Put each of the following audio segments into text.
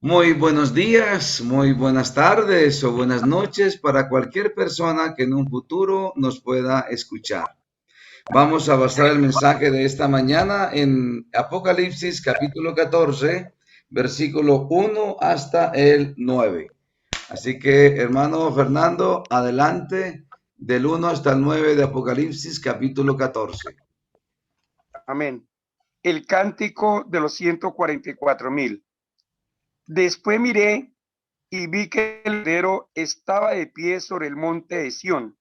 Muy buenos días, muy buenas tardes o buenas noches para cualquier persona que en un futuro nos pueda escuchar. Vamos a basar el mensaje de esta mañana en Apocalipsis capítulo 14, versículo 1 hasta el 9. Así que, hermano Fernando, adelante del 1 hasta el 9 de Apocalipsis capítulo 14. Amén. El cántico de los 144,000. Después miré y vi que el Cordero estaba de pie sobre el monte de Sión,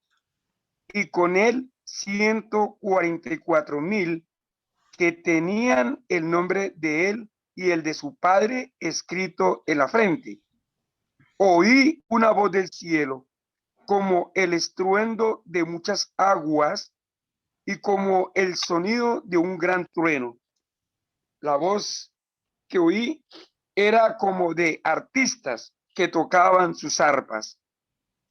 y con él 144,000 que tenían el nombre de él y el de su padre escrito en la frente. Oí una voz del cielo, como el estruendo de muchas aguas y como el sonido de un gran trueno. La voz que oí era como de artistas que tocaban sus arpas.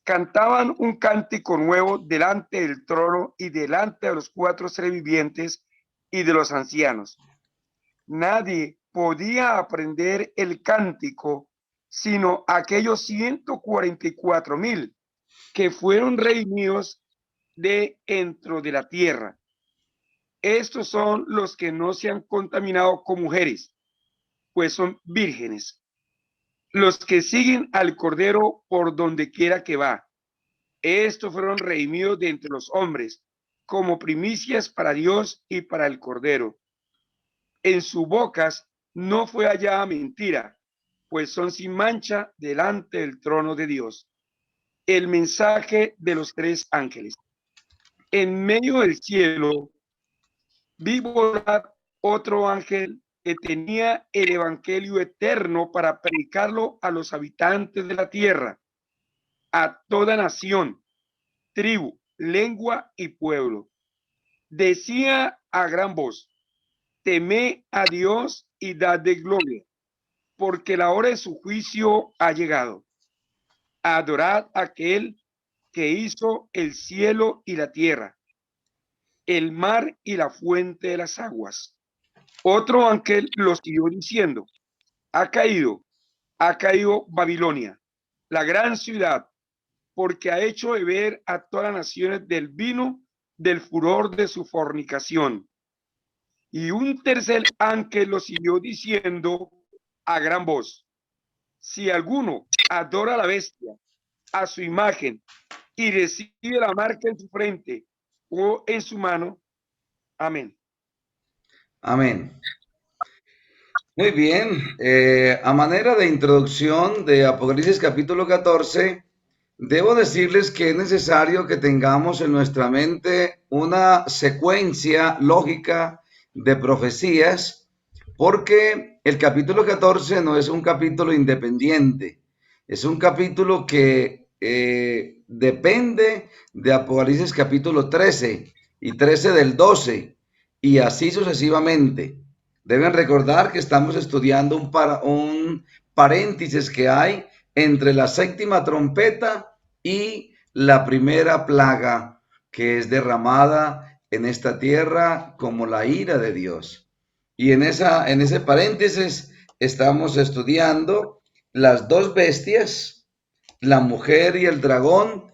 Cantaban un cántico nuevo delante del trono y delante de los 4 seres vivientes y de los ancianos. Nadie podía aprender el cántico sino aquellos 144,000 que fueron redimidos de dentro de la tierra. Estos son los que no se han contaminado con mujeres, pues son vírgenes. Los que siguen al Cordero por donde quiera que va. Estos fueron redimidos de entre los hombres, como primicias para Dios y para el Cordero. En sus bocas no fue hallada mentira, pues son sin mancha delante del trono de Dios. El mensaje de los 3 ángeles. En medio del cielo vi volar otro ángel que tenía el evangelio eterno para predicarlo a los habitantes de la tierra, a toda nación, tribu, lengua y pueblo. Decía a gran voz: temed a Dios y dadle gloria, porque la hora de su juicio ha llegado. Adorad a aquel que hizo el cielo y la tierra, el mar y la fuente de las aguas. Otro ángel lo siguió diciendo: ha caído Babilonia, la gran ciudad, porque ha hecho beber a todas las naciones del vino del furor de su fornicación. Y un tercer ángel lo siguió diciendo a gran voz: si alguno adora a la bestia, a su imagen, y recibe la marca en su frente o en su mano, amén. Amén. Muy bien, a manera de introducción de Apocalipsis capítulo 14, debo decirles que es necesario que tengamos en nuestra mente una secuencia lógica de profecías, porque el capítulo 14 no es un capítulo independiente, es un capítulo que depende de Apocalipsis capítulo 13 y 13 del 12 y así sucesivamente. Deben recordar que estamos estudiando un paréntesis que hay entre la séptima trompeta y la primera plaga que es derramada en esta tierra como la ira de Dios. Y en ese paréntesis estamos estudiando las dos bestias, la mujer y el dragón,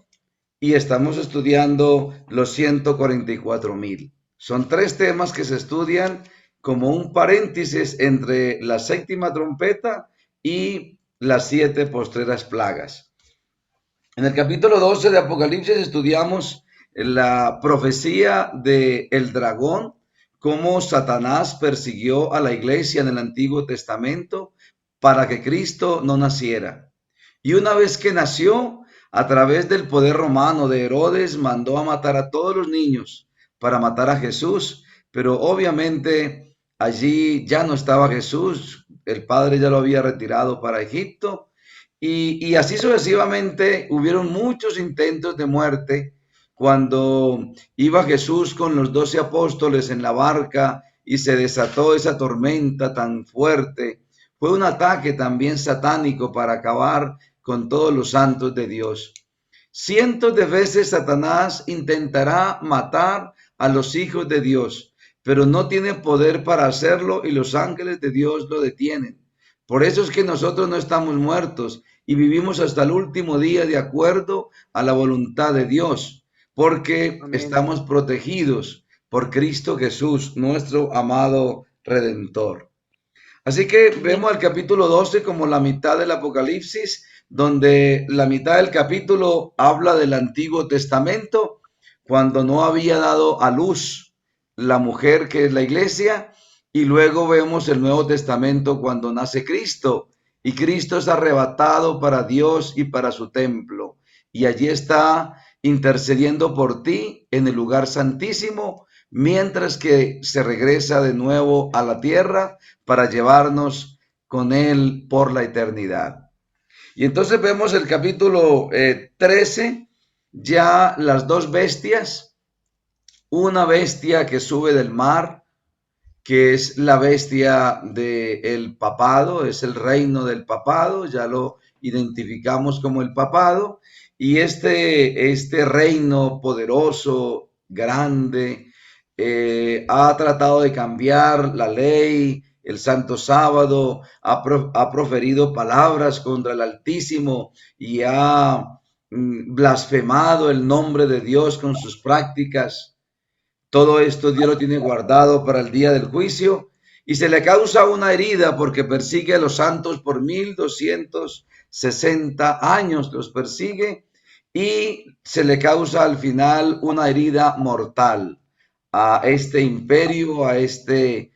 y estamos estudiando los 144,000. Son 3 temas que se estudian como un paréntesis entre la séptima trompeta y las 7 postreras plagas. En el capítulo 12 de Apocalipsis estudiamos la profecía del dragón, cómo Satanás persiguió a la iglesia en el Antiguo Testamento para que Cristo no naciera. Y una vez que nació, a través del poder romano de Herodes, mandó a matar a todos los niños para matar a Jesús, pero obviamente allí ya no estaba Jesús, el Padre ya lo había retirado para Egipto, y así sucesivamente hubieron muchos intentos de muerte cuando iba Jesús con los 12 apóstoles en la barca y se desató esa tormenta tan fuerte. Fue un ataque también satánico para acabar con todos los santos de Dios. Cientos de veces Satanás intentará matar a los hijos de Dios, pero no tiene poder para hacerlo y los ángeles de Dios lo detienen, Por eso es que nosotros no estamos muertos y vivimos hasta el último día de acuerdo a la voluntad de Dios, porque Amén. estamos protegidos por Cristo Jesús, nuestro amado Redentor. Así que vemos el capítulo 12 como la mitad del Apocalipsis, donde la mitad del capítulo habla del Antiguo Testamento, cuando no había dado a luz la mujer que es la iglesia, y luego vemos el Nuevo Testamento cuando nace Cristo, y Cristo es arrebatado para Dios y para su templo, y allí está intercediendo por ti en el lugar santísimo, mientras que se regresa de nuevo a la tierra para llevarnos con él por la eternidad. Y entonces vemos el capítulo 13, ya las dos bestias, una bestia que sube del mar, que es la bestia del papado, es el reino del papado, ya lo identificamos como el papado, y este reino poderoso, grande, ha tratado de cambiar la ley, el santo sábado, ha proferido palabras contra el Altísimo y ha blasfemado el nombre de Dios con sus prácticas. Todo esto Dios lo tiene guardado para el día del juicio y se le causa una herida porque persigue a los santos por 1260 años, los persigue y se le causa al final una herida mortal a este imperio, a este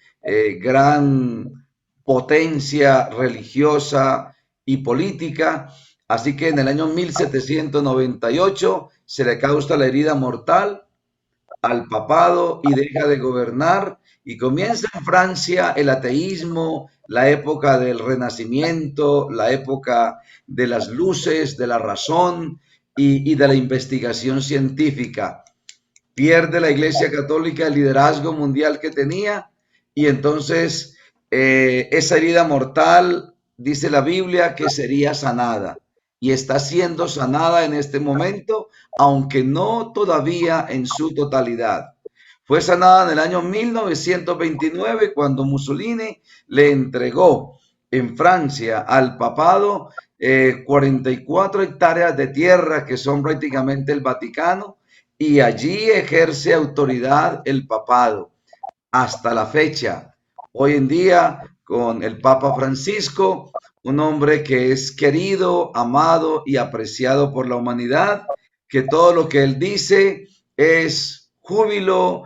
gran potencia religiosa y política. Así que en el año 1798 se le causa la herida mortal al papado y deja de gobernar y comienza en Francia el ateísmo, la época del Renacimiento, la época de las luces, de la razón y de la investigación científica. Pierde la Iglesia Católica el liderazgo mundial que tenía y entonces esa herida mortal, dice la Biblia, que sería sanada y está siendo sanada en este momento, aunque no todavía en su totalidad. Fue sanada en el año 1929 cuando Mussolini le entregó en Francia al papado 44 hectáreas de tierra que son prácticamente el Vaticano y allí ejerce autoridad el papado hasta la fecha. Hoy en día, con el Papa Francisco, un hombre que es querido, amado y apreciado por la humanidad, que todo lo que él dice es júbilo,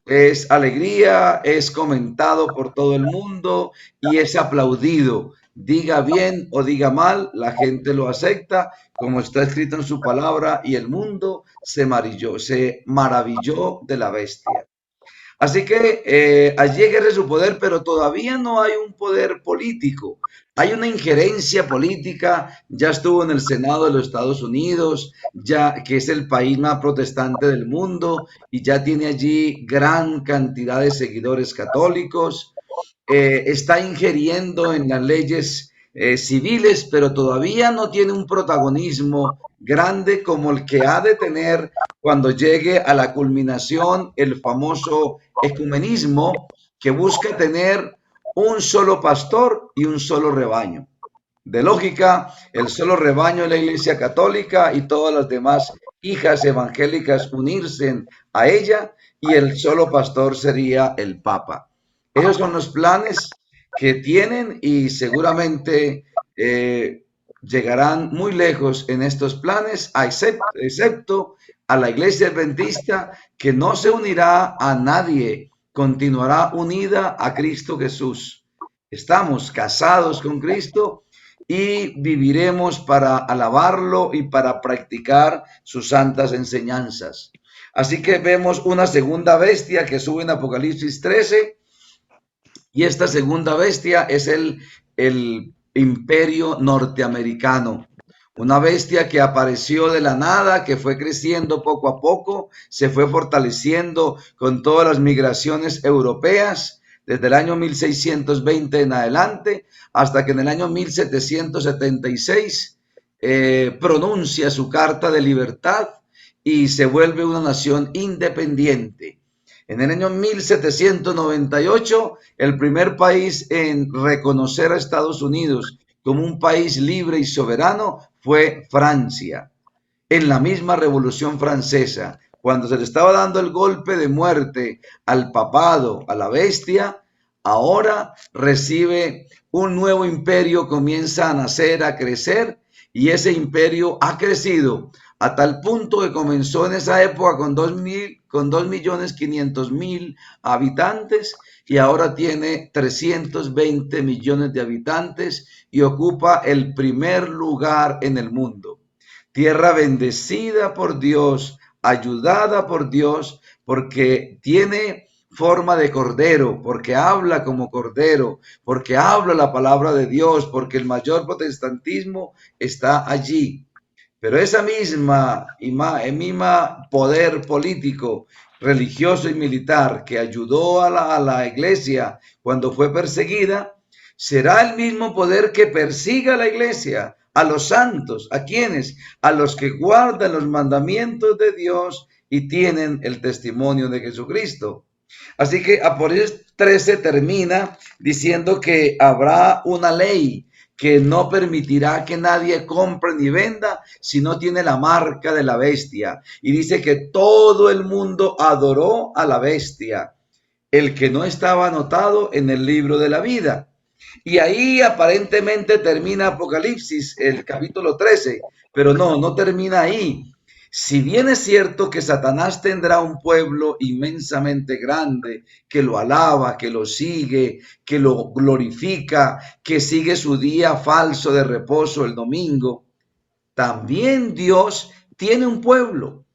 es alegría, es comentado por todo el mundo y es aplaudido. Diga bien o diga mal, la gente lo acepta, como está escrito en su palabra, y el mundo se maravilló de la bestia. Así que allí ejerce su poder, pero todavía no hay un poder político. Hay una injerencia política, ya estuvo en el Senado de los Estados Unidos, ya que es el país más protestante del mundo y ya tiene allí gran cantidad de seguidores católicos. Está ingiriendo en las leyes civiles, pero todavía no tiene un protagonismo grande como el que ha de tener cuando llegue a la culminación el famoso ecumenismo que busca tener un solo pastor y un solo rebaño. De lógica, el solo rebaño de la Iglesia Católica y todas las demás hijas evangélicas unirse a ella y el solo pastor sería el Papa. Esos son los planes que tienen y seguramente llegarán muy lejos en estos planes, excepto a la Iglesia Adventista, que no se unirá a nadie, continuará unida a Cristo Jesús. Estamos casados con Cristo y viviremos para alabarlo y para practicar sus santas enseñanzas. Así que vemos una segunda bestia que sube en Apocalipsis 13 y esta segunda bestia es el imperio norteamericano. Una bestia que apareció de la nada, que fue creciendo poco a poco, se fue fortaleciendo con todas las migraciones europeas desde el año 1620 en adelante, hasta que en el año 1776 pronuncia su carta de libertad y se vuelve una nación independiente. En el año 1798, el primer país en reconocer a Estados Unidos como un país libre y soberano fue Francia. En la misma Revolución Francesa, cuando se le estaba dando el golpe de muerte al papado, a la bestia, ahora recibe un nuevo imperio, comienza a nacer, a crecer, y ese imperio ha crecido a tal punto que comenzó en esa época con 2.500.000 habitantes y ahora tiene 320 millones de habitantes y ocupa el primer lugar en el mundo. Tierra bendecida por Dios, ayudada por Dios, porque tiene forma de cordero, porque habla como cordero, porque habla la palabra de Dios, porque el mayor protestantismo está allí. Pero esa misma poder político, religioso y militar que ayudó a la iglesia cuando fue perseguida, será el mismo poder que persiga a la iglesia, a los santos. ¿A quienes? A los que guardan los mandamientos de Dios y tienen el testimonio de Jesucristo. Así que Apocalipsis 13 termina diciendo que habrá una ley que no permitirá que nadie compre ni venda si no tiene la marca de la bestia. Y dice que todo el mundo adoró a la bestia, el que no estaba anotado en el libro de la vida. Y ahí aparentemente termina Apocalipsis, el capítulo 13, pero no termina ahí. Si bien es cierto que Satanás tendrá un pueblo inmensamente grande que lo alaba, que lo sigue, que lo glorifica, que sigue su día falso de reposo el domingo, también Dios tiene un pueblo.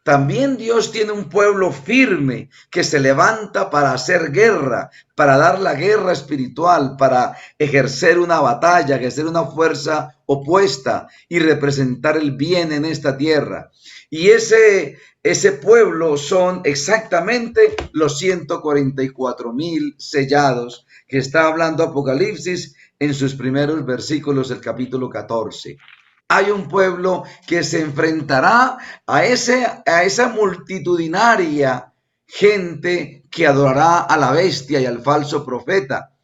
También Dios tiene un pueblo firme que se levanta para hacer guerra, para dar la guerra espiritual, para ejercer una batalla, ejercer una fuerza opuesta y representar el bien en esta tierra. Y ese pueblo son exactamente los 144,000 sellados que está hablando Apocalipsis en sus primeros versículos del capítulo 14. Hay un pueblo que se enfrentará a esa multitudinaria gente que adorará a la bestia y al falso profeta,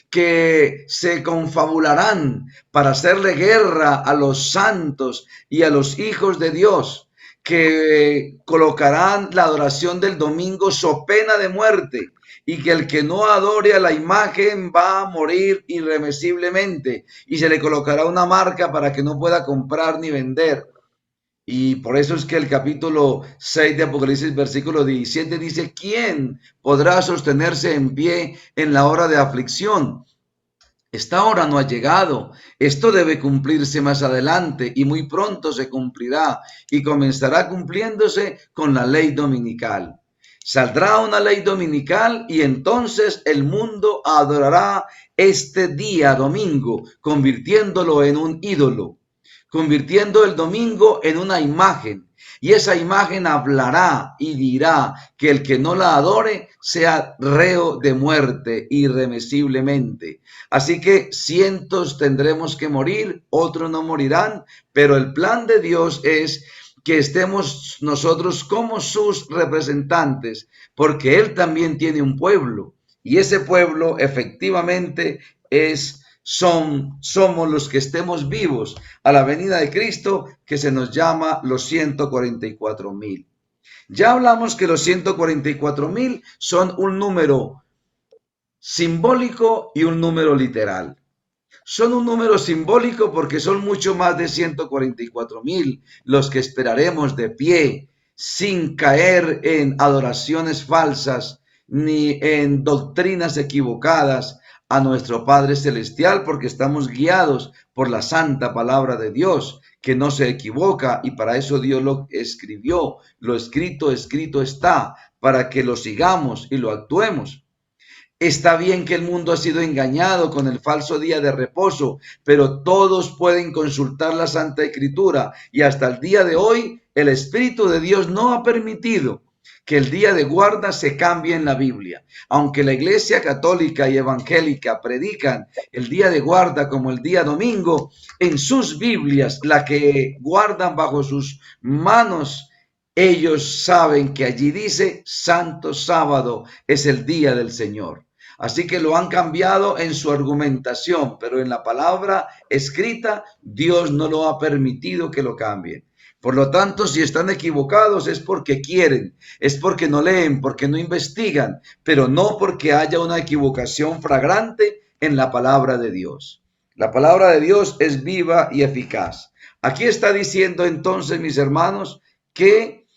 que se confabularán para hacerle guerra a los santos y a los hijos de Dios, que colocarán la adoración del domingo so pena de muerte, y que el que no adore a la imagen va a morir irremisiblemente y se le colocará una marca para que no pueda comprar ni vender. Y por eso es que el capítulo 6 de Apocalipsis, versículo 17 dice: ¿quién podrá sostenerse en pie en la hora de aflicción? Esta hora no ha llegado. Esto debe cumplirse más adelante y muy pronto se cumplirá y comenzará cumpliéndose con la ley dominical. Saldrá una ley dominical y entonces el mundo adorará este día domingo, convirtiéndolo en un ídolo, convirtiendo el domingo en una imagen. Y esa imagen hablará y dirá que el que no la adore sea reo de muerte irremisiblemente. Así que cientos tendremos que morir, otros no morirán, pero el plan de Dios es que estemos nosotros como sus representantes, porque Él también tiene un pueblo, y ese pueblo efectivamente somos los que estemos vivos a la venida de Cristo, que se nos llama los 144,000. Ya hablamos que los 144,000 son un número simbólico y un número literal. Son un número simbólico porque son mucho más de 144,000 los que esperaremos de pie, sin caer en adoraciones falsas ni en doctrinas equivocadas a nuestro Padre Celestial, porque estamos guiados por la santa palabra de Dios, que no se equivoca, y para eso Dios lo escribió. Lo escrito, escrito está, para que lo sigamos y lo actuemos. Está bien que el mundo ha sido engañado con el falso día de reposo, pero todos pueden consultar la Santa Escritura y hasta el día de hoy el Espíritu de Dios no ha permitido que el día de guarda se cambie en la Biblia. Aunque la Iglesia Católica y Evangélica predican el día de guarda como el día domingo, en sus Biblias, la que guardan bajo sus manos, ellos saben que allí dice Santo Sábado es el día del Señor. Así que lo han cambiado en su argumentación, pero en la palabra escrita Dios no lo ha permitido que lo cambien. Por lo tanto, si están equivocados es porque quieren, es porque no leen, porque no investigan, pero no porque haya una equivocación flagrante en la palabra de Dios. La palabra de Dios es viva y eficaz. Aquí está diciendo entonces, mis hermanos, que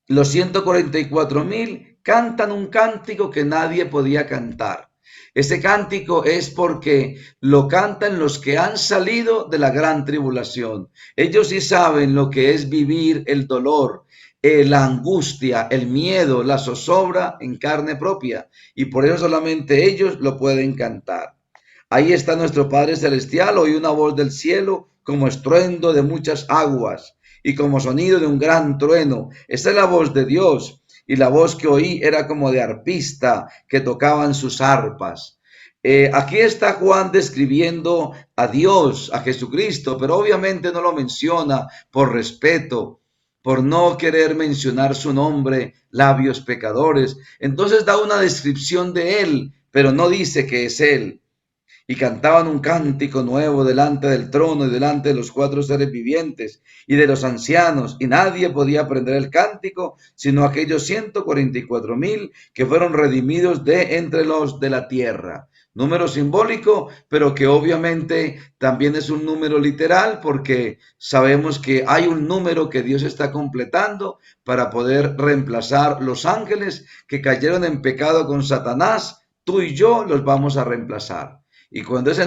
los 144,000 cantan un cántico que nadie podía cantar. Ese cántico es porque lo cantan los que han salido de la gran tribulación. Ellos sí saben lo que es vivir el dolor, la angustia, el miedo, la zozobra en carne propia. Y por eso solamente ellos lo pueden cantar. Ahí está nuestro Padre Celestial. Oí una voz del cielo como estruendo de muchas aguas y como sonido de un gran trueno. Esa es la voz de Dios. Y la voz que oí era como de arpista que tocaban sus arpas. Aquí está Juan describiendo a Dios, a Jesucristo, pero obviamente no lo menciona por respeto, por no querer mencionar su nombre, labios pecadores. Entonces da una descripción de él, pero no dice que es él. Y cantaban un cántico nuevo delante del trono y delante de los 4 seres vivientes y de los ancianos, y nadie podía aprender el cántico, sino aquellos 144,000 que fueron redimidos de entre los de la tierra. Número simbólico, pero que obviamente también es un número literal, porque sabemos que hay un número que Dios está completando para poder reemplazar los ángeles que cayeron en pecado con Satanás. Tú y yo los vamos a reemplazar. Y cuando ese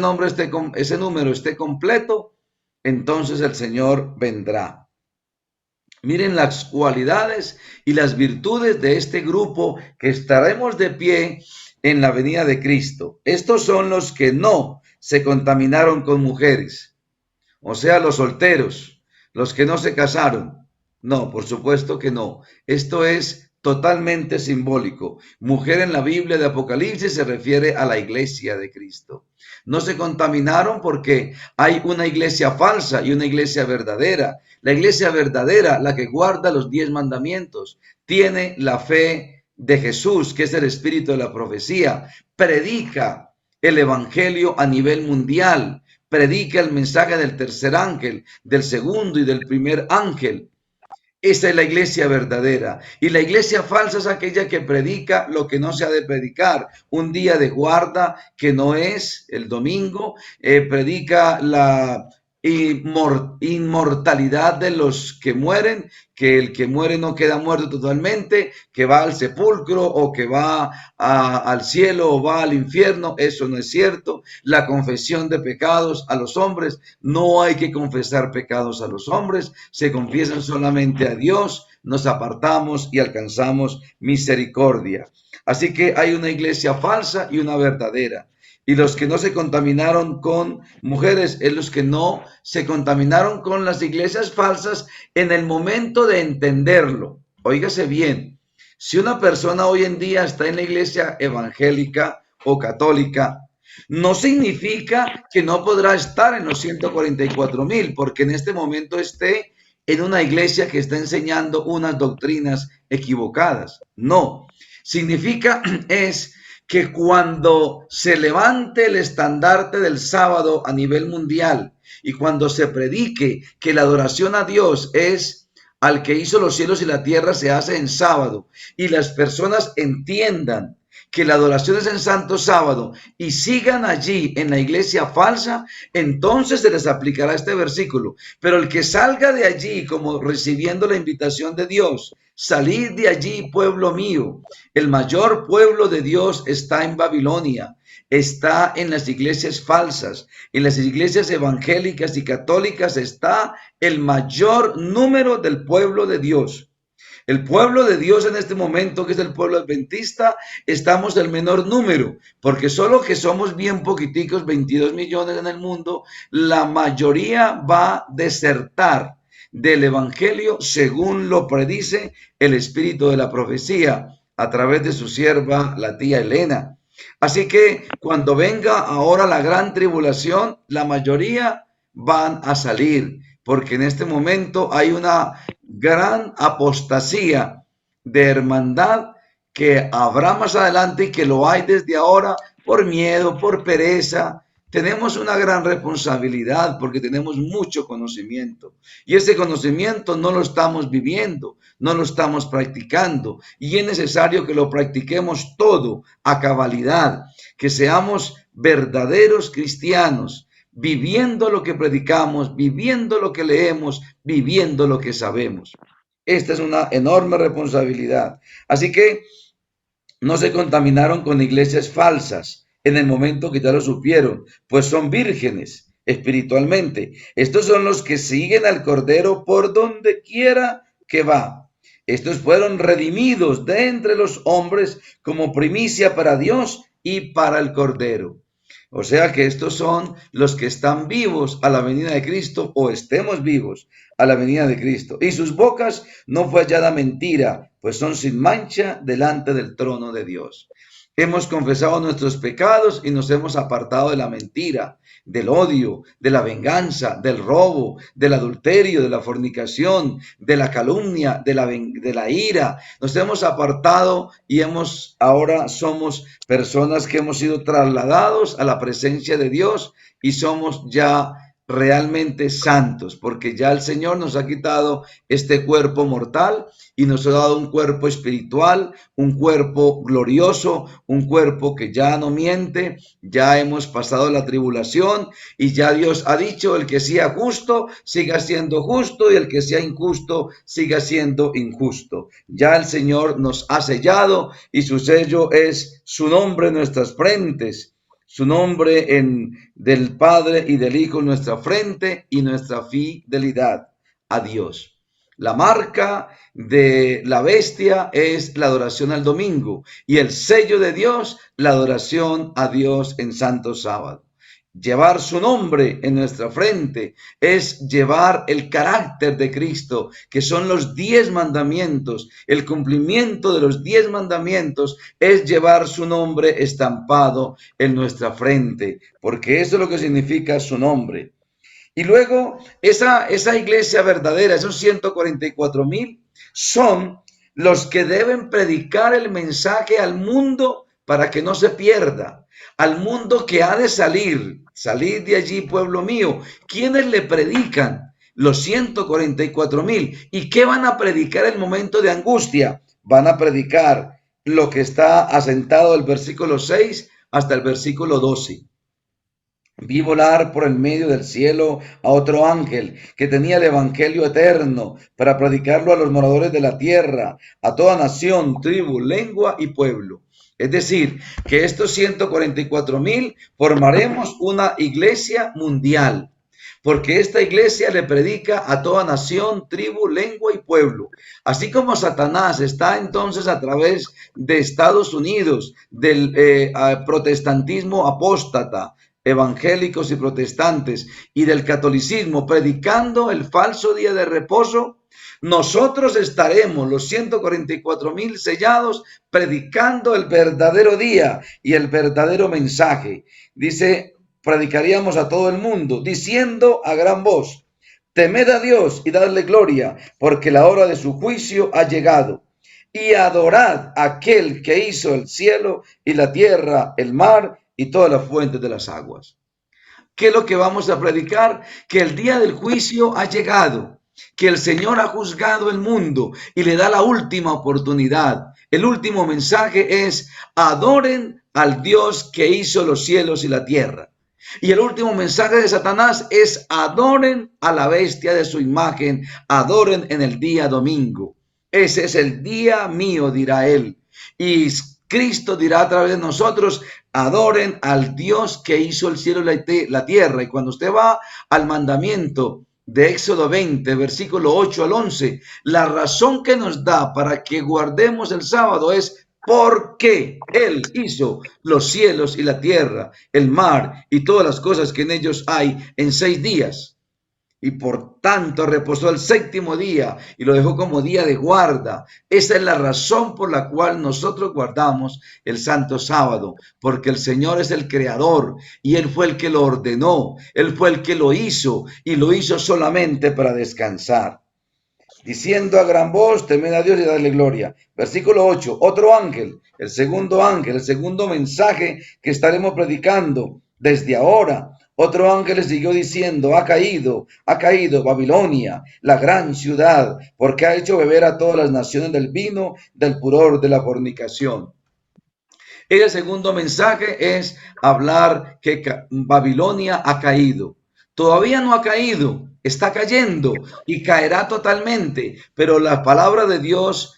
número esté completo, entonces el Señor vendrá. Miren las cualidades y las virtudes de este grupo que estaremos de pie en la venida de Cristo. Estos son los que no se contaminaron con mujeres, o sea, los solteros, los que no se casaron. No, por supuesto que no. Esto es totalmente simbólico. Mujer en la Biblia de Apocalipsis se refiere a la iglesia de Cristo. No se contaminaron porque hay una iglesia falsa y una iglesia verdadera. La iglesia verdadera, la que guarda los 10 mandamientos, tiene la fe de Jesús, que es el espíritu de la profecía, predica el evangelio a nivel mundial, predica el mensaje del tercer ángel, del segundo y del primer ángel. Esa es la iglesia verdadera. Y la iglesia falsa es aquella que predica lo que no se ha de predicar. Un día de guarda que no es el domingo, predica la inmortalidad de los que mueren, que el que muere no queda muerto totalmente, que va al sepulcro o que va al cielo o va al infierno. Eso no es cierto. La confesión de pecados a los hombres, no hay que confesar pecados a los hombres, se confiesan solamente a Dios, nos apartamos y alcanzamos misericordia. Así que hay una iglesia falsa y una verdadera. Y los que no se contaminaron con mujeres es los que no se contaminaron con las iglesias falsas en el momento de entenderlo. Óigase bien, si una persona hoy en día está en la iglesia evangélica o católica, no significa que no podrá estar en los 144,000, porque en este momento esté en una iglesia que está enseñando unas doctrinas equivocadas. No, significa es que cuando se levante el estandarte del sábado a nivel mundial y cuando se predique que la adoración a Dios es al que hizo los cielos y la tierra se hace en sábado y las personas entiendan que la adoración es en santo sábado y sigan allí en la iglesia falsa, entonces se les aplicará este versículo. Pero el que salga de allí como recibiendo la invitación de Dios, salid de allí, pueblo mío. El mayor pueblo de Dios está en Babilonia, está en las iglesias falsas, en las iglesias evangélicas y católicas está el mayor número del pueblo de Dios. El pueblo de Dios en este momento, que es el pueblo adventista, estamos del menor número, porque solo que somos bien poquiticos, 22 millones en el mundo, la mayoría va a desertar del evangelio según lo predice el espíritu de la profecía a través de su sierva, la tía Elena. Así que cuando venga ahora la gran tribulación, la mayoría van a salir, porque en este momento hay una gran apostasía de hermandad que habrá más adelante y que lo hay desde ahora por miedo, por pereza. Tenemos una gran responsabilidad porque tenemos mucho conocimiento y ese conocimiento no lo estamos viviendo, no lo estamos practicando y es necesario que lo practiquemos todo a cabalidad, que seamos verdaderos cristianos, viviendo lo que predicamos, viviendo lo que leemos, viviendo lo que sabemos. Esta es una enorme responsabilidad. Así que no se contaminaron con iglesias falsas en el momento que ya lo supieron, pues son vírgenes espiritualmente. Estos son los que siguen al Cordero por donde quiera que va. Estos fueron redimidos de entre los hombres como primicia para Dios y para el Cordero. O sea que estos son los que están vivos a la venida de Cristo o estemos vivos a la venida de Cristo. Y sus bocas no fue hallada mentira, pues son sin mancha delante del trono de Dios. Hemos confesado nuestros pecados y nos hemos apartado de la mentira, del odio, de la venganza, del robo, del adulterio, de la fornicación, de la calumnia, de la ira. Nos hemos apartado y ahora somos personas que hemos sido trasladados a la presencia de Dios y somos ya realmente santos, porque ya el Señor nos ha quitado este cuerpo mortal y nos ha dado un cuerpo espiritual, un cuerpo glorioso, un cuerpo que ya no miente, ya hemos pasado la tribulación y ya Dios ha dicho, el que sea justo, siga siendo justo y el que sea injusto, siga siendo injusto. Ya el Señor nos ha sellado y su sello es su nombre en nuestras frentes. Su nombre del Padre y del Hijo en nuestra frente y nuestra fidelidad a Dios. La marca de la bestia es la adoración al domingo y el sello de Dios, la adoración a Dios en Santo Sábado. Llevar su nombre en nuestra frente es llevar el carácter de Cristo, que son los 10 mandamientos. El cumplimiento de los 10 mandamientos es llevar su nombre estampado en nuestra frente, porque eso es lo que significa su nombre. Y luego esa iglesia verdadera, esos 144,000, son los que deben predicar el mensaje al mundo para que no se pierda. Al mundo que ha de salir de allí, pueblo mío. ¿Quiénes le predican? Los 144,000. ¿Y qué van a predicar en el momento de angustia? Van a predicar lo que está asentado del versículo 6 hasta el versículo 12. Vi volar por el medio del cielo a otro ángel que tenía el evangelio eterno para predicarlo a los moradores de la tierra, a toda nación, tribu, lengua y pueblo. Es decir, que estos 144,000 formaremos una iglesia mundial, porque esta iglesia le predica a toda nación, tribu, lengua y pueblo. Así como Satanás está entonces a través de Estados Unidos, del protestantismo apóstata, evangélicos y protestantes y del catolicismo predicando el falso día de reposo, nosotros estaremos los 144,000 sellados predicando el verdadero día y el verdadero mensaje. Dice, predicaríamos a todo el mundo diciendo a gran voz, temed a Dios y dadle gloria, porque la hora de su juicio ha llegado. Y adorad a aquel que hizo el cielo y la tierra, el mar y todas las fuentes de las aguas. ¿Qué es lo que vamos a predicar? Que el día del juicio ha llegado, que el Señor ha juzgado el mundo y le da la última oportunidad. El último mensaje es: adoren al Dios que hizo los cielos y la tierra. Y el último mensaje de Satanás es: adoren a la bestia de su imagen, adoren en el día domingo. Ese es el día mío, dirá él. Y Cristo dirá a través de nosotros: adoren al Dios que hizo el cielo y la tierra. Y cuando usted va al mandamiento de Éxodo 20, versículo 8 al 11, la razón que nos da para que guardemos el sábado es porque Él hizo los cielos y la tierra, el mar y todas las cosas que en ellos hay en 6 días. Y por tanto reposó el 7º día y lo dejó como día de guarda. Esa es la razón por la cual nosotros guardamos el santo sábado, porque el Señor es el creador y Él fue el que lo ordenó, Él fue el que lo hizo y lo hizo solamente para descansar. diciendo a gran voz, temed a Dios y dadle gloria. Versículo 8, otro ángel, el segundo mensaje que estaremos predicando desde ahora. Otro ángel le siguió diciendo, ha caído Babilonia, la gran ciudad, porque ha hecho beber a todas las naciones del vino del furor de la fornicación. El segundo mensaje es hablar que Babilonia ha caído. Todavía no ha caído, está cayendo y caerá totalmente, pero la palabra de Dios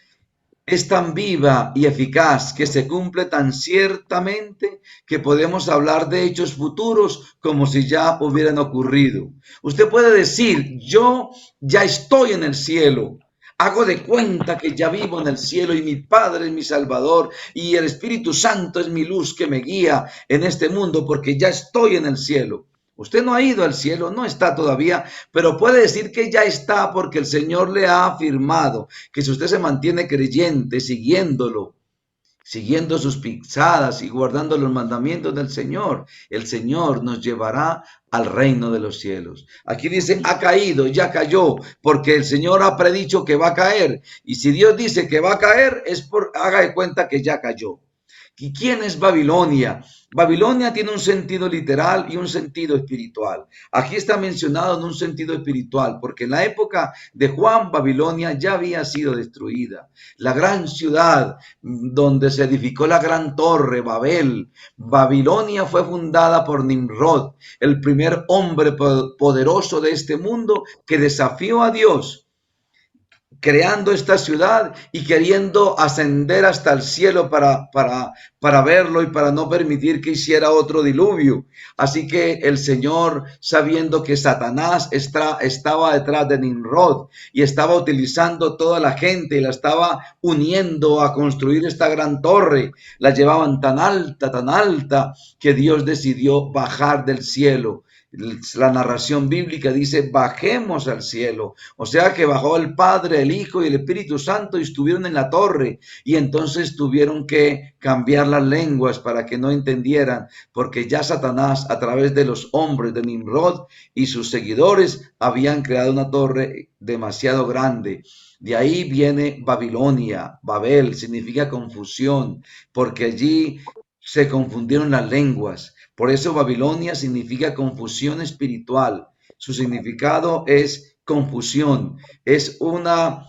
es tan viva y eficaz que se cumple tan ciertamente que podemos hablar de hechos futuros como si ya hubieran ocurrido. Usted puede decir, yo ya estoy en el cielo. Hago de cuenta que ya vivo en el cielo y mi Padre es mi Salvador y el Espíritu Santo es mi luz que me guía en este mundo porque ya estoy en el cielo. Usted no ha ido al cielo, no está todavía, pero puede decir que ya está porque el Señor le ha afirmado que si usted se mantiene creyente, siguiéndolo, siguiendo sus pisadas y guardando los mandamientos del Señor, el Señor nos llevará al reino de los cielos. Aquí dice, ha caído, ya cayó, porque el Señor ha predicho que va a caer. Y si Dios dice que va a caer, haga de cuenta que ya cayó. ¿Y quién es Babilonia? Babilonia tiene un sentido literal y un sentido espiritual. Aquí está mencionado en un sentido espiritual, porque en la época de Juan, Babilonia ya había sido destruida. La gran ciudad donde se edificó la gran torre, Babel. Babilonia fue fundada por Nimrod, el primer hombre poderoso de este mundo que desafió a Dios, creando esta ciudad y queriendo ascender hasta el cielo para verlo y para no permitir que hiciera otro diluvio. Así que el Señor, sabiendo que Satanás estaba detrás de Nimrod y estaba utilizando toda la gente y la estaba uniendo a construir esta gran torre, la llevaban tan alta, que Dios decidió bajar del cielo. La narración bíblica dice, bajemos al cielo. O sea que bajó el Padre, el Hijo y el Espíritu Santo y estuvieron en la torre. Y entonces tuvieron que cambiar las lenguas para que no entendieran, porque ya Satanás, a través de los hombres de Nimrod y sus seguidores, habían creado una torre demasiado grande. De ahí viene Babilonia. Babel significa confusión, porque allí se confundieron las lenguas. Por eso Babilonia significa confusión espiritual. Su significado es confusión. Es una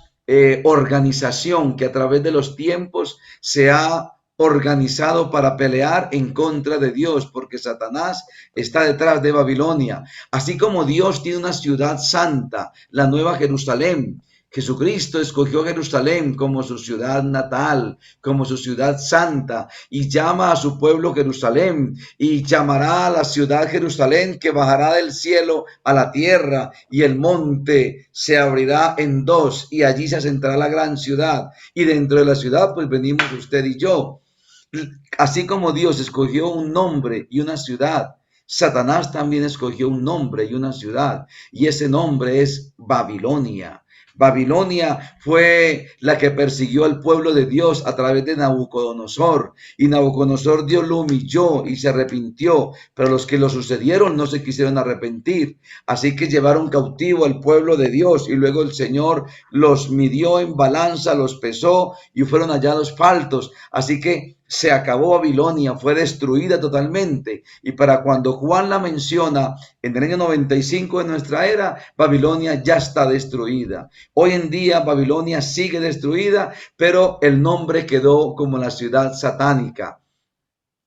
organización que a través de los tiempos se ha organizado para pelear en contra de Dios, porque Satanás está detrás de Babilonia. Así como Dios tiene una ciudad santa, la Nueva Jerusalén. Jesucristo escogió Jerusalén como su ciudad natal, como su ciudad santa, y llama a su pueblo Jerusalén, y llamará a la ciudad Jerusalén, que bajará del cielo a la tierra, y el monte se abrirá en dos, y allí se asentará la gran ciudad, y dentro de la ciudad pues venimos usted y yo. Así como Dios escogió un nombre y una ciudad, Satanás también escogió un nombre y una ciudad, y ese nombre es Babilonia. Babilonia fue la que persiguió al pueblo de Dios a través de Nabucodonosor, y Nabucodonosor Dios lo humilló y se arrepintió, pero los que lo sucedieron no se quisieron arrepentir, así que llevaron cautivo al pueblo de Dios, y luego el Señor los midió en balanza, los pesó y fueron hallados faltos, así que se acabó Babilonia, fue destruida totalmente. Y para cuando Juan la menciona en el año 95 de nuestra era, Babilonia ya está destruida. Hoy en día Babilonia sigue destruida, pero el nombre quedó como la ciudad satánica,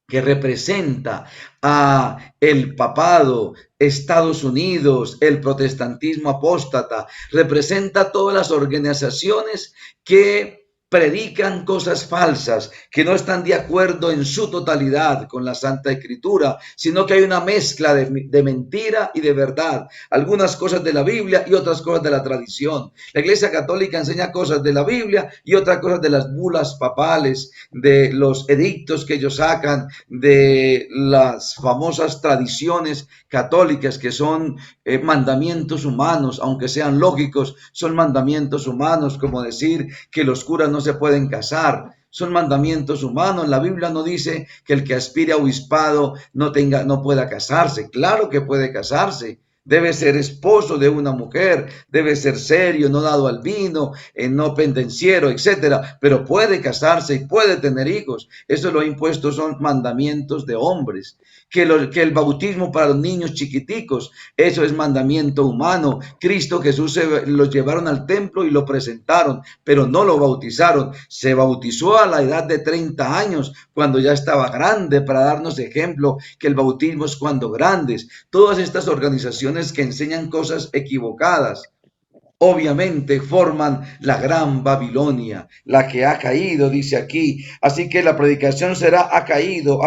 que representa a el papado, Estados Unidos, el protestantismo apóstata, representa todas las organizaciones que predican cosas falsas, que no están de acuerdo en su totalidad con la Santa Escritura, sino que hay una mezcla de mentira y de verdad, algunas cosas de la Biblia y otras cosas de la tradición. La Iglesia Católica enseña cosas de la Biblia y otras cosas de las bulas papales, de los edictos que ellos sacan, de las famosas tradiciones católicas que son mandamientos humanos, aunque sean lógicos, son mandamientos humanos, como decir que los curas no se pueden casar. Son mandamientos humanos. La Biblia no dice que el que aspire a obispado no pueda casarse. Claro que puede casarse. debe ser esposo de una mujer, debe ser serio, no dado al vino, no pendenciero, etcétera, pero puede casarse y puede tener hijos. Eso lo ha impuesto, son mandamientos de hombres. Que el bautismo para los niños chiquiticos, eso es mandamiento humano. Cristo Jesús los llevaron al templo y lo presentaron, pero no lo bautizaron. Se bautizó a la edad de 30 años, cuando ya estaba grande, para darnos ejemplo que el bautismo es cuando grandes. Todas estas organizaciones que enseñan cosas equivocadas, obviamente forman la gran Babilonia, la que ha caído, dice aquí. Así que la predicación será: ha caído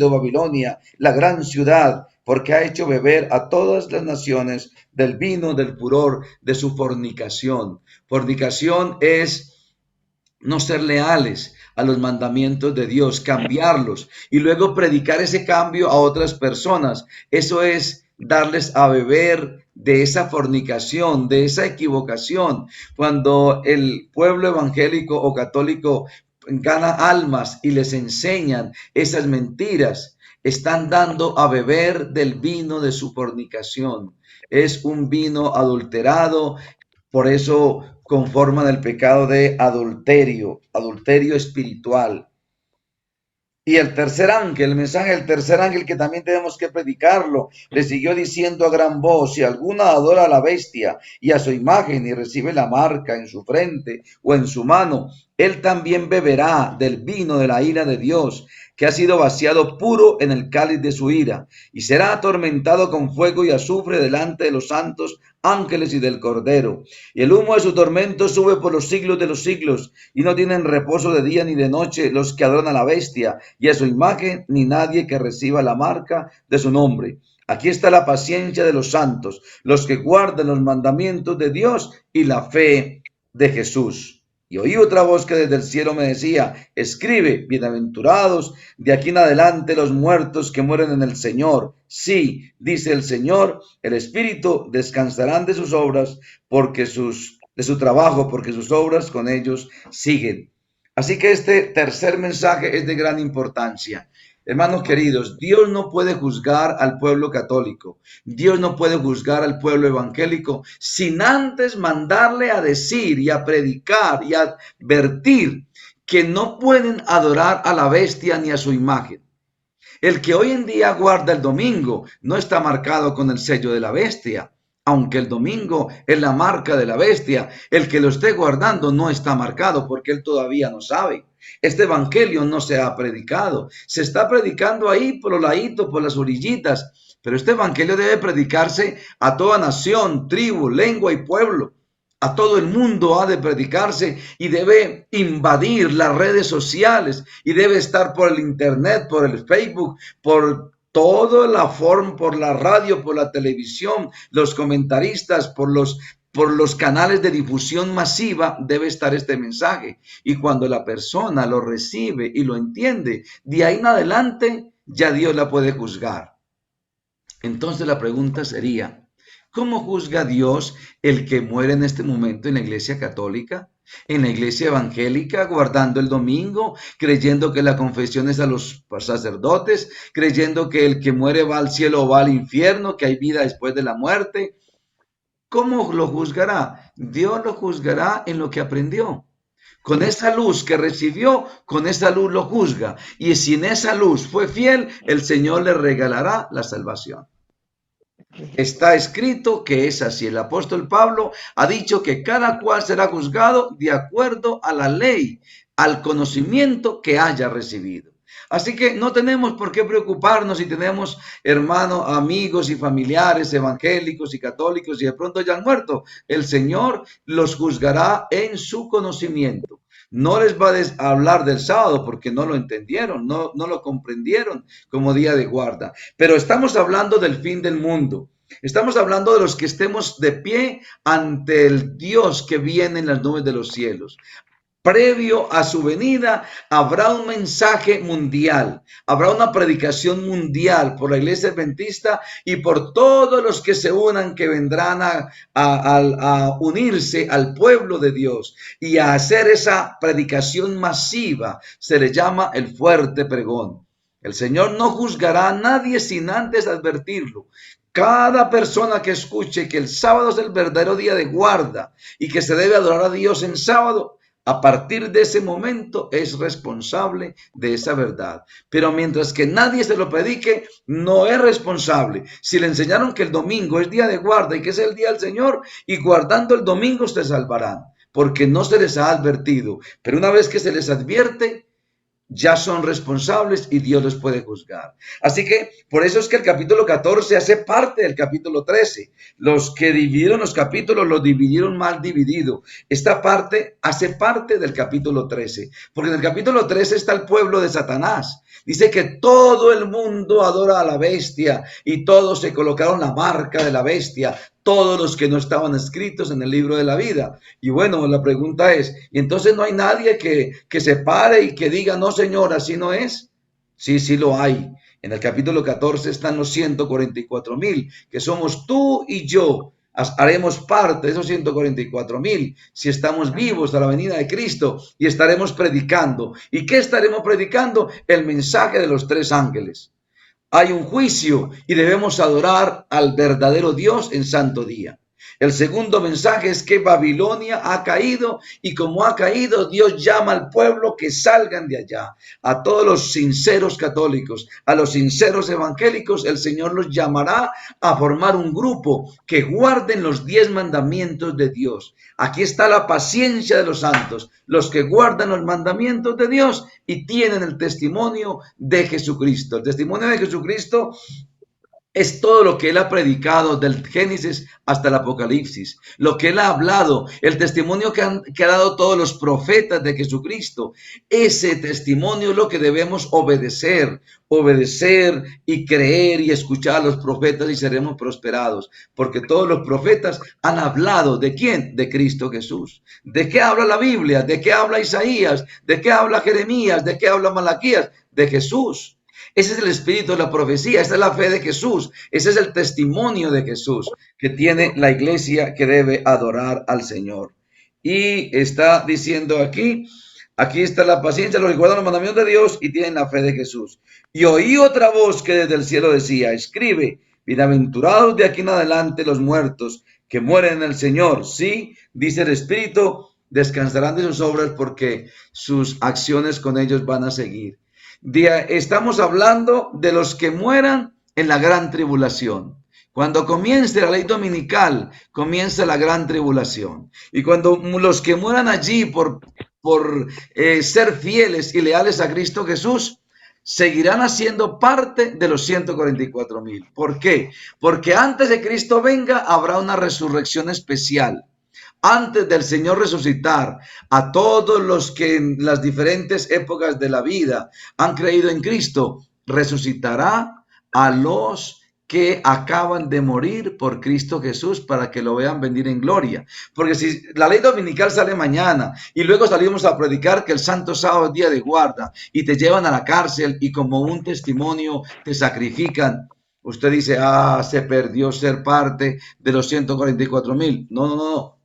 Babilonia, la gran ciudad, porque ha hecho beber a todas las naciones del vino del furor de su fornicación. Fornicación es no ser leales a los mandamientos de Dios, cambiarlos y luego predicar ese cambio a otras personas. Eso es darles a beber de esa fornicación, de esa equivocación. Cuando el pueblo evangélico o católico gana almas y les enseñan esas mentiras, están dando a beber del vino de su fornicación. Es un vino adulterado, por eso conforman el pecado de adulterio, adulterio espiritual. Y el tercer ángel, el mensaje del tercer ángel, que también tenemos que predicarlo, le siguió diciendo a gran voz: si alguno adora a la bestia y a su imagen y recibe la marca en su frente o en su mano, él también beberá del vino de la ira de Dios, que ha sido vaciado puro en el cáliz de su ira, y será atormentado con fuego y azufre delante de los santos ángeles y del Cordero. Y el humo de su tormento sube por los siglos de los siglos, y no tienen reposo de día ni de noche los que adoran a la bestia y a su imagen, ni nadie que reciba la marca de su nombre. Aquí está la paciencia de los santos, los que guardan los mandamientos de Dios y la fe de Jesús. Y oí otra voz que desde el cielo me decía: escribe, bienaventurados de aquí en adelante los muertos que mueren en el Señor. Sí, dice el Señor, el Espíritu, descansarán de sus obras, de su trabajo, porque sus obras con ellos siguen. Así que este tercer mensaje es de gran importancia. Hermanos queridos, Dios no puede juzgar al pueblo católico, Dios no puede juzgar al pueblo evangélico sin antes mandarle a decir y a predicar y a advertir que no pueden adorar a la bestia ni a su imagen. El que hoy en día guarda el domingo no está marcado con el sello de la bestia, aunque el domingo es la marca de la bestia. El que lo esté guardando no está marcado porque él todavía no sabe. Este evangelio no se ha predicado. Se está predicando ahí por los laditos, por las orillitas, pero este evangelio debe predicarse a toda nación, tribu, lengua y pueblo. A todo el mundo ha de predicarse y debe invadir las redes sociales y debe estar por el internet, por el Facebook, por toda la forma, por la radio, por la televisión, los comentaristas, por los canales de difusión masiva. Debe estar este mensaje, y cuando la persona lo recibe y lo entiende, de ahí en adelante ya Dios la puede juzgar. Entonces la pregunta sería: ¿cómo juzga Dios el que muere en este momento en la iglesia católica, en la iglesia evangélica, guardando el domingo, creyendo que la confesión es a los sacerdotes, creyendo que el que muere va al cielo o va al infierno, que hay vida después de la muerte? ¿Cómo lo juzgará? Dios lo juzgará en lo que aprendió. Con esa luz que recibió, con esa luz lo juzga. Y si en esa luz fue fiel, el Señor le regalará la salvación. Está escrito que es así. El apóstol Pablo ha dicho que cada cual será juzgado de acuerdo a la ley, al conocimiento que haya recibido. Así que no tenemos por qué preocuparnos si tenemos hermanos, amigos y familiares evangélicos y católicos y de pronto ya han muerto. El Señor los juzgará en su conocimiento. No les va a hablar del sábado porque no lo entendieron, no lo comprendieron como día de guarda. Pero estamos hablando del fin del mundo. Estamos hablando de los que estemos de pie ante el Dios que viene en las nubes de los cielos. Previo a su venida habrá un mensaje mundial, habrá una predicación mundial por la iglesia adventista y por todos los que se unan, que vendrán a unirse al pueblo de Dios y a hacer esa predicación masiva. Se le llama el fuerte pregón. El Señor no juzgará a nadie sin antes advertirlo. Cada persona que escuche que el sábado es el verdadero día de guarda y que se debe adorar a Dios en sábado, a partir de ese momento es responsable de esa verdad. Pero mientras que nadie se lo predique, no es responsable. Si le enseñaron que el domingo es día de guarda y que es el día del Señor, y guardando el domingo se salvarán, porque no se les ha advertido. Pero una vez que se les advierte, ya son responsables y Dios los puede juzgar. Así que por eso es que el capítulo 14 hace parte del capítulo 13. Los que dividieron los capítulos los dividieron mal dividido. Esta parte hace parte del capítulo 13, porque en el capítulo 13 está el pueblo de Satanás. Dice que todo el mundo adora a la bestia y todos se colocaron la marca de la bestia, todos los que no estaban escritos en el libro de la vida. Y bueno, la pregunta es, ¿y entonces no hay nadie que se pare y que diga, no señor, así no es? Sí, sí lo hay. En el capítulo 14 están los 144,000, que somos tú y yo. Haremos parte de esos 144,000 si estamos vivos a la venida de Cristo y estaremos predicando. ¿Y qué estaremos predicando? El mensaje de los 3 ángeles. Hay un juicio y debemos adorar al verdadero Dios en santo día. El segundo mensaje es que Babilonia ha caído y como ha caído, Dios llama al pueblo que salgan de allá. A todos los sinceros católicos, a los sinceros evangélicos, el Señor los llamará a formar un grupo que guarden los 10 mandamientos de Dios. Aquí está la paciencia de los santos, los que guardan los mandamientos de Dios y tienen el testimonio de Jesucristo. El testimonio de Jesucristo es todo lo que él ha predicado del Génesis hasta el Apocalipsis, lo que él ha hablado, el testimonio que han dado todos los profetas de Jesucristo. Ese testimonio es lo que debemos obedecer y creer y escuchar a los profetas y seremos prosperados, porque todos los profetas han hablado ¿de quién? De Cristo Jesús. ¿De qué habla la Biblia? ¿De qué habla Isaías? ¿De qué habla Jeremías? ¿De qué habla Malaquías? De Jesús. Ese es el espíritu de la profecía, esa es la fe de Jesús, ese es el testimonio de Jesús que tiene la iglesia que debe adorar al Señor. Y está diciendo aquí está la paciencia, los que guardan los mandamientos de Dios y tienen la fe de Jesús. Y oí otra voz que desde el cielo decía, escribe, bienaventurados de aquí en adelante los muertos que mueren en el Señor. Sí, dice el Espíritu, descansarán de sus obras porque sus acciones con ellos van a seguir. Estamos hablando de los que mueran en la gran tribulación. Cuando comience la ley dominical, comienza la gran tribulación. Y cuando los que mueran allí por ser fieles y leales a Cristo Jesús, seguirán haciendo parte de los 144,000. ¿Por qué? Porque antes de Cristo venga, habrá una resurrección especial. Antes del Señor resucitar a todos los que en las diferentes épocas de la vida han creído en Cristo, resucitará a los que acaban de morir por Cristo Jesús para que lo vean venir en gloria. Porque si la ley dominical sale mañana y luego salimos a predicar que el santo sábado es día de guarda y te llevan a la cárcel y como un testimonio te sacrifican, usted dice, se perdió ser parte de los 144,000.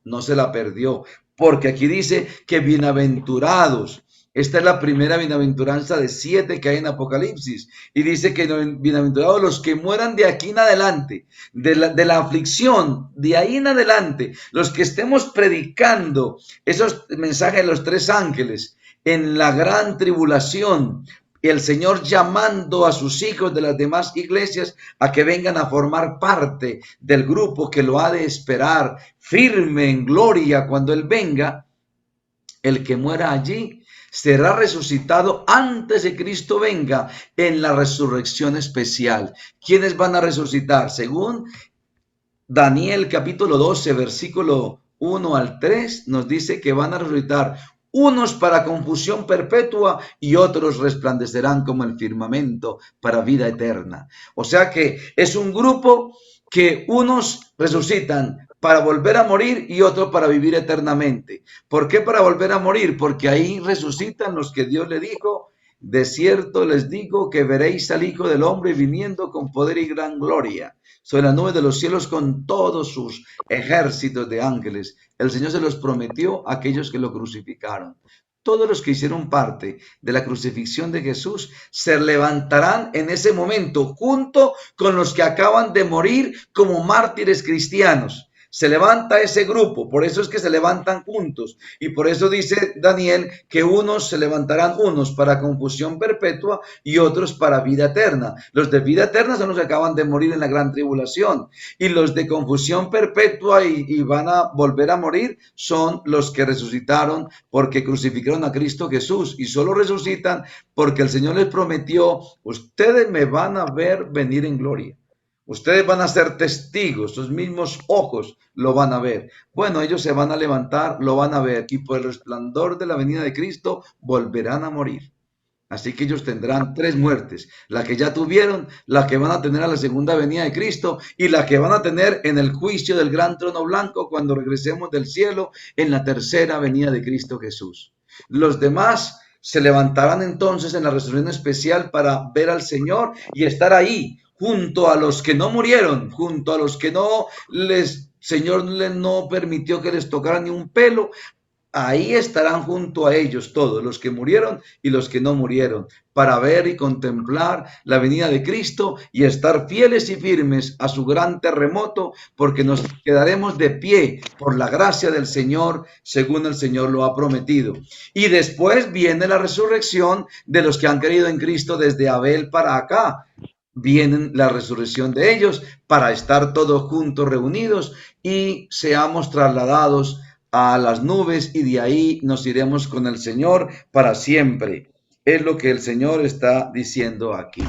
No se la perdió, porque aquí dice que bienaventurados. Esta es la primera bienaventuranza de 7 que hay en Apocalipsis. Y dice que bienaventurados los que mueran de aquí en adelante, de la aflicción, de ahí en adelante, los que estemos predicando esos mensajes de los 3 ángeles en la gran tribulación, el Señor llamando a sus hijos de las demás iglesias a que vengan a formar parte del grupo que lo ha de esperar firme en gloria cuando Él venga. El que muera allí será resucitado antes de Cristo venga en la resurrección especial. ¿Quiénes van a resucitar? Según Daniel capítulo 12, versículo 1 al 3, nos dice que van a resucitar unos para confusión perpetua y otros resplandecerán como el firmamento para vida eterna. O sea que es un grupo que unos resucitan para volver a morir y otros para vivir eternamente. ¿Por qué para volver a morir? Porque ahí resucitan los que Dios le dijo, de cierto les digo que veréis al Hijo del Hombre viniendo con poder y gran gloria sobre la nube de los cielos con todos sus ejércitos de ángeles. El Señor se los prometió a aquellos que lo crucificaron. todos los que hicieron parte de la crucifixión de Jesús se levantarán en ese momento junto con los que acaban de morir como mártires cristianos. Se levanta ese grupo, por eso es que se levantan juntos. Y por eso dice Daniel que unos se levantarán unos para confusión perpetua y otros para vida eterna. Los de vida eterna son los que acaban de morir en la gran tribulación. Y los de confusión perpetua y van a volver a morir son los que resucitaron porque crucificaron a Cristo Jesús. Y solo resucitan porque el Señor les prometió, ustedes me van a ver venir en gloria. Ustedes van a ser testigos, sus mismos ojos lo van a ver. Bueno, ellos se van a levantar, lo van a ver y por el resplandor de la venida de Cristo volverán a morir. Así que ellos tendrán tres muertes, la que ya tuvieron, la que van a tener a la segunda venida de Cristo y la que van a tener en el juicio del gran trono blanco cuando regresemos del cielo en la tercera venida de Cristo Jesús. Los demás se levantarán entonces en la resurrección especial para ver al Señor y estar ahí junto a los que no murieron, junto a los que Señor no permitió que les tocara ni un pelo. Ahí estarán junto a ellos todos, los que murieron y los que no murieron, para ver y contemplar la venida de Cristo y estar fieles y firmes a su gran terremoto, porque nos quedaremos de pie por la gracia del Señor, según el Señor lo ha prometido. Y después viene la resurrección de los que han creído en Cristo desde Abel para acá. Viene la resurrección de ellos para estar todos juntos reunidos y seamos trasladados a las nubes y de ahí nos iremos con el Señor para siempre. Es lo que el Señor está diciendo aquí.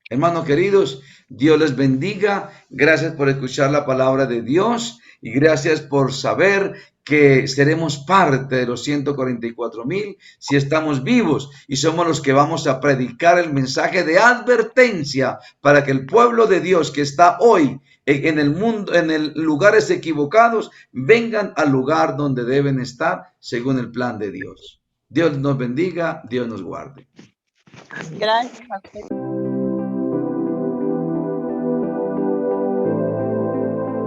Hermanos queridos, Dios les bendiga. Gracias por escuchar la palabra de Dios y gracias por saber que seremos parte de los 144,000 si estamos vivos y somos los que vamos a predicar el mensaje de advertencia para que el pueblo de Dios que está hoy en el mundo, en lugares equivocados, vengan al lugar donde deben estar según el plan de Dios. Dios nos bendiga, Dios nos guarde. Gracias, pastor.